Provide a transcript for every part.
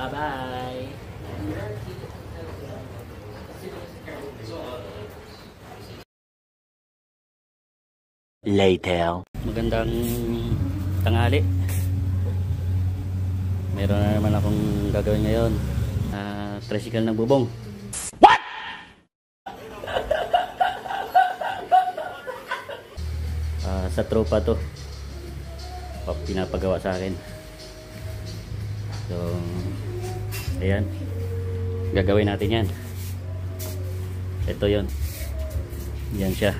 Bye-bye. Later. Magandang tanghali. Meron na naman akong gagawin ngayon. Tricycle ng bubong. What? Sa tropa to. Pinapagawa sa akin. So, ayan. Gagawin natin yan. Ito yon. Yan siya.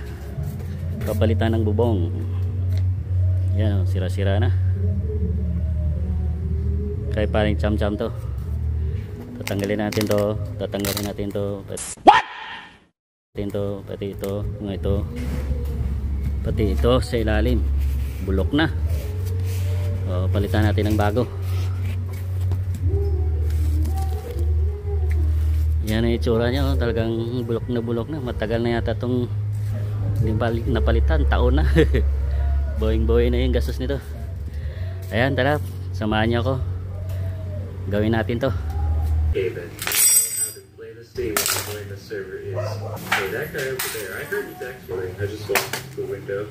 Papalitan ng bubong. Yan, sira-sira na. Kaya parang cham-cham to. Tatanggalin natin to. Tatanggalin natin to. What? Pati ito. Mga ito. Pati ito sa ilalim. Bulok na. O, palitan natin ng bago. Yan ang itsura niya. Oh. Talagang bulok na. Matagal na yata itong napalitan. Taon na. Boing-boing na yung gastos nito. Ayan, tara. Samahan niyo ako. Gawin natin to. Okay, then how to play this game when the server is. So that guy over there, I heard he's actually. I just walked through the window.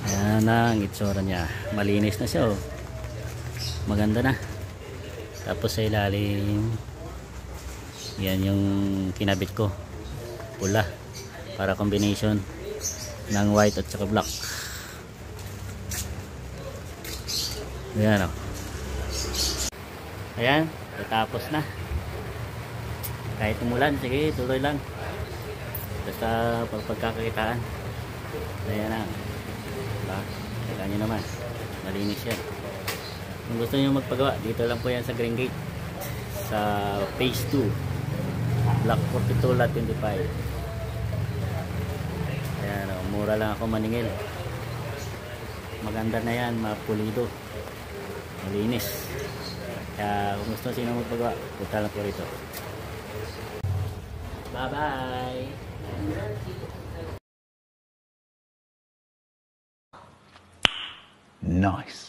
Ayan na ang itsura niya. Malinis na siya. Oh. Maganda na. Tapos sa ilalim, yan yung kinabit ko. Pula. Para combination ng white at saka black. Ayan o. Ayan. Tapos na. Kahit umulan, sige, tuloy lang. Basta pagkakakitaan. Ayan na. Kaya nyo naman. Malinis yan. Kung gusto nyo magpagawa, dito lang po yan sa Green Gate. Sa phase 2. Block 42 lot 25. Ayan o. Mura lang ako maningil. Maganda na yan. Mapulido. Malinis. Kaya kung gusto sino magpagawa, punta lang po rito. Bye bye. Nice.